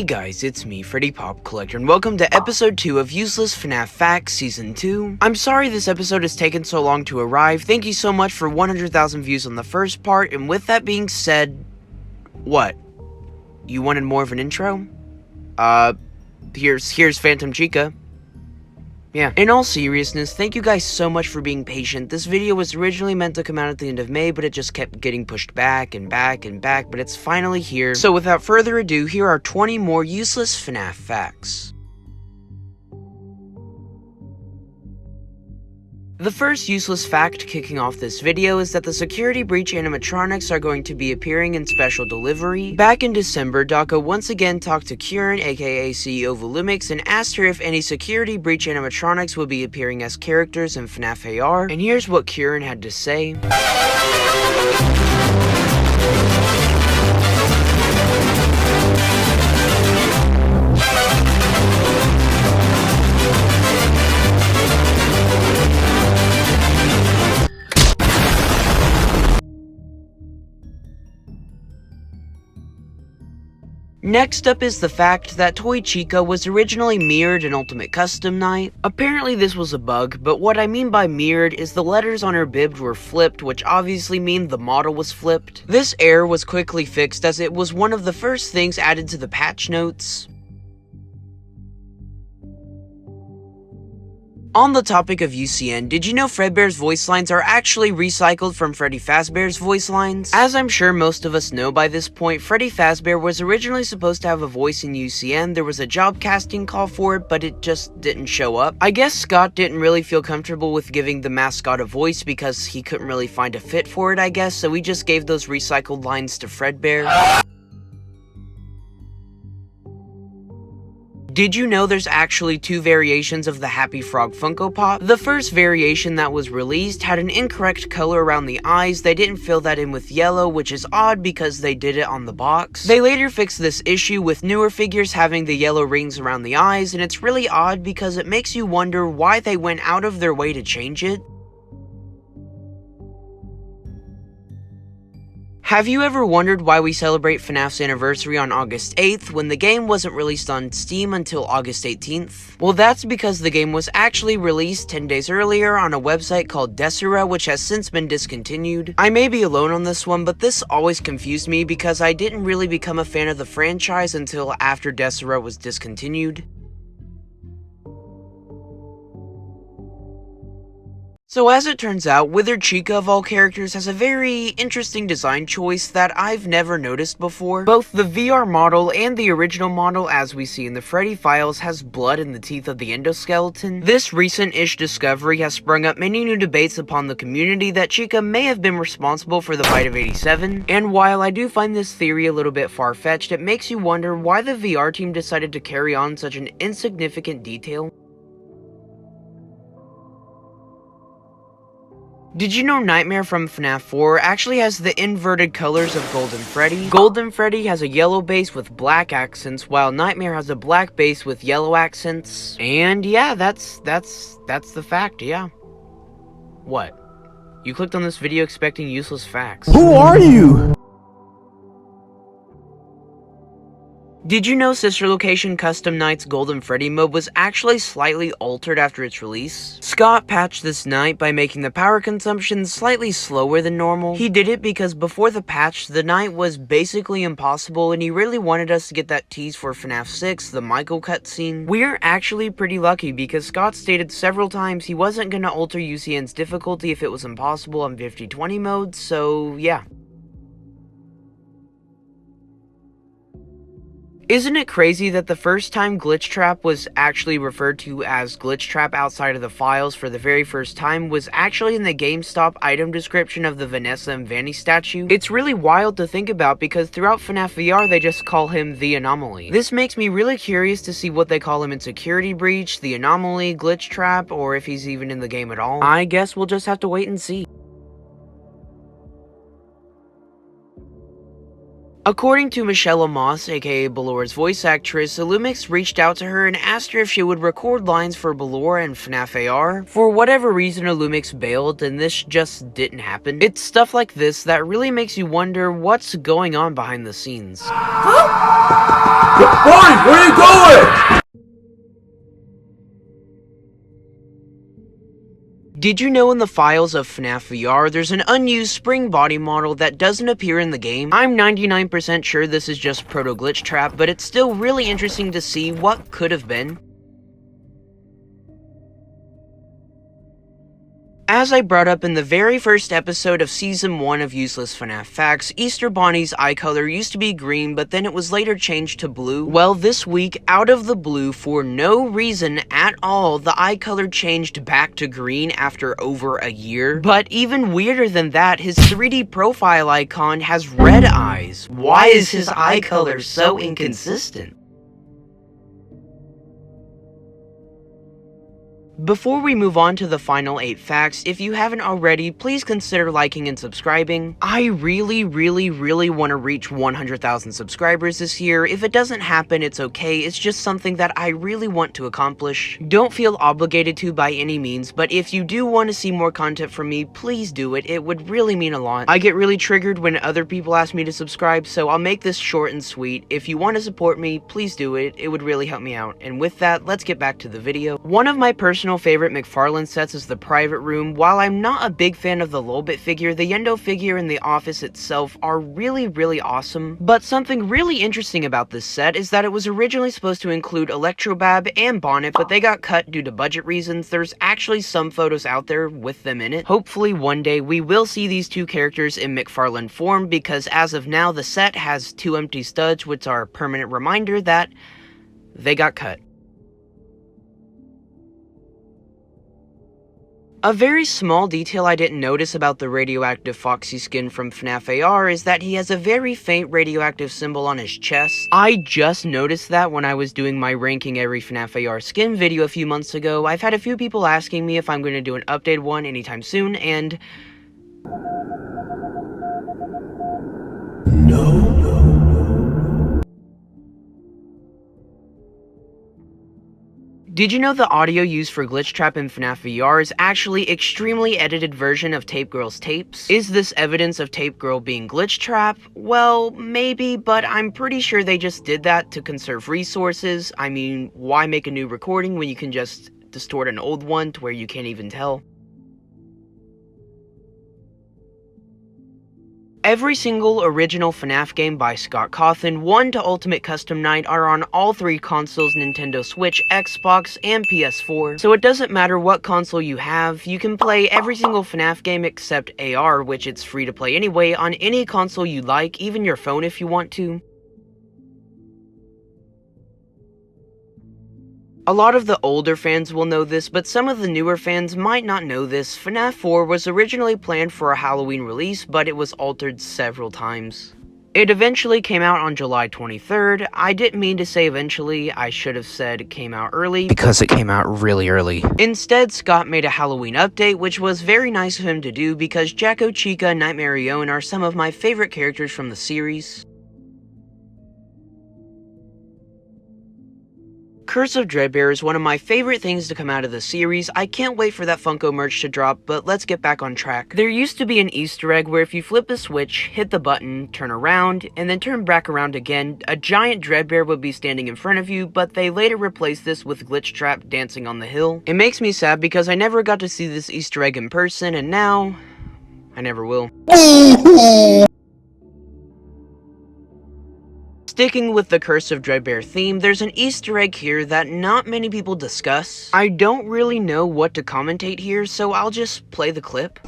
guys, it's me, Freddy Pop Collector, and welcome to episode 2 of Useless FNaF Facts Season 2. I'm sorry this episode has taken so long to arrive. Thank you so much for 100,000 views on the first part, and with that being said, what? You wanted more of an intro? Here's Phantom Chica. Yeah. In all seriousness, thank you guys so much for being patient. This video was originally meant to come out at the end of May, but it just kept getting pushed back and back and back, but it's finally here. So without further ado, here are 20 more useless FNaF facts. The first useless fact kicking off this video is that the security breach animatronics are going to be appearing in special delivery. Back in December, Daka once again talked to Kieran, aka CEO of Lumix, and asked her if any security breach animatronics would be appearing as characters in FNaF AR, and here's what Kieran had to say. Next up is the fact that Toy Chica was originally mirrored in Ultimate Custom Night. Apparently this was a bug, but what I mean by mirrored is the letters on her bib were flipped, which obviously means the model was flipped. This error was quickly fixed as it was one of the first things added to the patch notes. On the topic of UCN, did you know Fredbear's voice lines are actually recycled from Freddy Fazbear's voice lines? As I'm sure most of us know by this point, Freddy Fazbear was originally supposed to have a voice in UCN. There was a job casting call for it, but it just didn't show up. I guess Scott didn't really feel comfortable with giving the mascot a voice because he couldn't really find a fit for it, I guess, so he just gave those recycled lines to Fredbear. Did you know there's actually two variations of the Happy Frog Funko Pop? The first variation that was released had an incorrect color around the eyes. They didn't fill that in with yellow, which is odd because they did it on the box. They later fixed this issue with newer figures having the yellow rings around the eyes, and it's really odd because it makes you wonder why they went out of their way to change it. Have you ever wondered why we celebrate FNAF's anniversary on August 8th when the game wasn't released on Steam until August 18th? Well, that's because the game was actually released 10 days earlier on a website called Desera, which has since been discontinued. I may be alone on this one, but this always confused me because I didn't really become a fan of the franchise until after Desera was discontinued. So as it turns out, Withered Chica of all characters has a very interesting design choice that I've never noticed before. Both the VR model and the original model, as we see in the Freddy files, has blood in the teeth of the endoskeleton. This recent-ish discovery has sprung up many new debates upon the community that Chica may have been responsible for the bite of 87, and while I do find this theory a little bit far-fetched, it makes you wonder why the VR team decided to carry on such an insignificant detail. Did you know Nightmare from FNAF 4 actually has the inverted colors of Golden Freddy? Golden Freddy has a yellow base with black accents, while Nightmare has a black base with yellow accents. And yeah, that's the fact, yeah. What? You clicked on this video expecting useless facts. Who are you? Did you know Sister Location Custom Night's Golden Freddy mode was actually slightly altered after its release? Scott patched this night by making the power consumption slightly slower than normal. He did it because before the patch, the night was basically impossible and he really wanted us to get that tease for FNAF 6, the Michael cutscene. We're actually pretty lucky because Scott stated several times he wasn't gonna alter UCN's difficulty if it was impossible on 50/20 mode, so yeah. Isn't it crazy that the first time Glitch Trap was actually referred to as Glitch Trap outside of the files for the very first time was actually in the GameStop item description of the Vanessa and Vanny statue? It's really wild to think about because throughout FNAF VR they just call him the Anomaly. This makes me really curious to see what they call him in Security Breach, the Anomaly, Glitch Trap, or if he's even in the game at all. I guess we'll just have to wait and see. According to Michelle Amos, aka Ballor's voice actress, Illumix reached out to her and asked her if she would record lines for Ballor and FNAF AR. For whatever reason, Illumix bailed, and this just didn't happen. It's stuff like this that really makes you wonder what's going on behind the scenes. Bonnie, where are you going? Did you know in the files of FNaF VR, there's an unused spring body model that doesn't appear in the game? I'm 99% sure this is just proto glitch trap, but it's still really interesting to see what could have been. As I brought up in the very first episode of Season 1 of Useless FNaF Facts, Easter Bonnie's eye color used to be green, but then it was later changed to blue. Well, this week, out of the blue, for no reason at all, the eye color changed back to green after over a year. But even weirder than that, his 3D profile icon has red eyes. Why is his eye color so inconsistent? Before we move on to the final 8 facts, if you haven't already, please consider liking and subscribing. I really want to reach 100,000 subscribers this year. If it doesn't happen, it's okay. It's just something that I really want to accomplish. Don't feel obligated to by any means, but if you do want to see more content from me, please do it. It would really mean a lot. I get really triggered when other people ask me to subscribe, so I'll make this short and sweet. If you want to support me, please do it. It would really help me out. And with that, let's get back to the video. One of my personal favorite McFarlane sets is the Private Room. While I'm not a big fan of the Lolbit figure, the Yendo figure and the office itself are really awesome. But something really interesting about this set is that it was originally supposed to include Electrobab and Bonnet, but they got cut due to budget reasons. There's actually some photos out there with them in it. Hopefully one day we will see these two characters in McFarlane form, because as of now the set has 2 empty studs, which are a permanent reminder that they got cut. A very small detail I didn't notice about the Radioactive Foxy skin from FNaF AR is that he has a very faint radioactive symbol on his chest. I just noticed that when I was doing my ranking every FNaF AR skin video a few months ago. I've had a few people asking me if I'm going to do an updated one anytime soon, and no. Did you know the audio used for Glitch Trap in FNaF VR is actually extremely edited version of Tape Girl's tapes? Is this evidence of Tape Girl being Glitch Trap? Well, maybe, but I'm pretty sure they just did that to conserve resources. I mean, why make a new recording when you can just distort an old one to where you can't even tell? Every single original FNaF game by Scott Cawthon, 1 to Ultimate Custom Night, are on all 3 consoles: Nintendo Switch, Xbox, and PS4. So it doesn't matter what console you have, you can play every single FNaF game except AR, which it's free to play anyway, on any console you like, even your phone if you want to. A lot of the older fans will know this, but some of the newer fans might not know this. FNaF 4 was originally planned for a Halloween release, but it was altered several times. It eventually came out on July 23rd. I didn't mean to say eventually, I should have said it came out early, because it came out really early. Instead, Scott made a Halloween update, which was very nice of him to do because Withered Chica and Nightmare Ione are some of my favorite characters from the series. Curse of Dreadbear is one of my favorite things to come out of the series. I can't wait for that Funko merch to drop, but let's get back on track. There used to be an Easter egg where if you flip a switch, hit the button, turn around, and then turn back around again, a giant Dreadbear would be standing in front of you, but they later replaced this with Glitch Trap dancing on the hill. It makes me sad because I never got to see this Easter egg in person, and now I never will. Sticking with the Curse of Dreadbear theme, there's an Easter egg here that not many people discuss. I don't really know what to commentate here, so I'll just play the clip.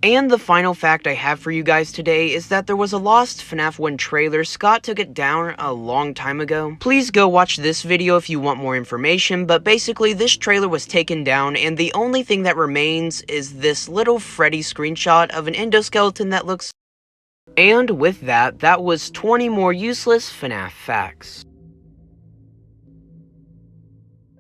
And the final fact I have for you guys today is that there was a lost FNaF 1 trailer. Scott took it down a long time ago. Please go watch this video if you want more information, but basically this trailer was taken down and the only thing that remains is this little Freddy screenshot of an endoskeleton that looks... And with that, that was 20 more useless FNaF facts.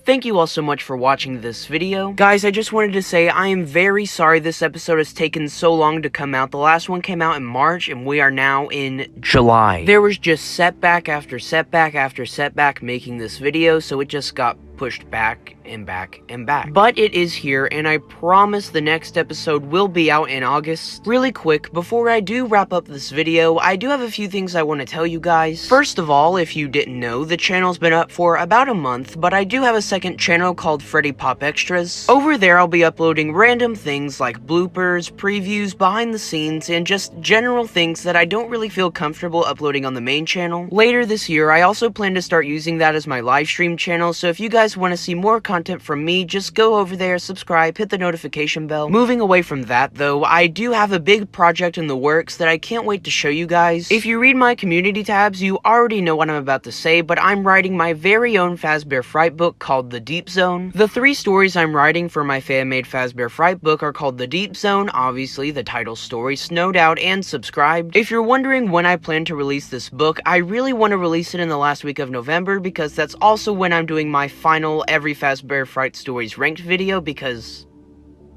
Thank you all so much for watching this video. Guys, I just wanted to say I am very sorry this episode has taken so long to come out. The last one came out in March, and we are now in July. There was just setback after setback after setback making this video, so it just got pushed back and back and back. But it is here, and I promise the next episode will be out in August. Really quick, before I do wrap up this video, I do have a few things I want to tell you guys. First of all, if you didn't know, the channel's been up for about a month, but I do have a second channel called Freddy Pop Extras. Over there, I'll be uploading random things like bloopers, previews, behind the scenes, and just general things that I don't really feel comfortable uploading on the main channel. Later this year, I also plan to start using that as my live stream channel, so if you guys want to see more content from me, just go over there, subscribe, hit the notification bell. Moving away from that though, I do have a big project in the works that I can't wait to show you guys. If you read my community tabs, you already know what I'm about to say, but I'm writing my very own Fazbear Fright book called The Deep Zone. The 3 stories I'm writing for my fan-made Fazbear Fright book are called The Deep Zone, obviously the title story, Snowed Out, and Subscribed. If you're wondering when I plan to release this book, I really want to release it in the last week of November because that's also when I'm doing my final Every Fazbear Fright Stories ranked video because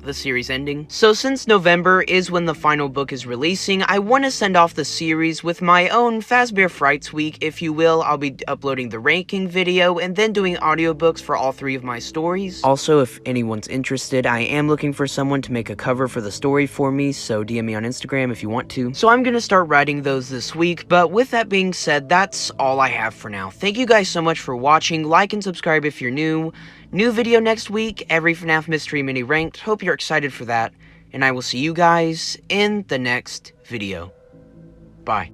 the series ending. So since November is when the final book is releasing, I want to send off the series with my own Fazbear Frights week, if you will. I'll be uploading the ranking video and then doing audiobooks for all 3 of my stories. Also, if anyone's interested, I am looking for someone to make a cover for the story for me, so DM me on Instagram if you want to. So I'm gonna start writing those this week, but with that being said, that's all I have for now. Thank you guys so much for watching. Like and subscribe if you're new. New video next week, every FNaF Mystery Mini ranked. Hope you're excited for that, and I will see you guys in the next video. Bye.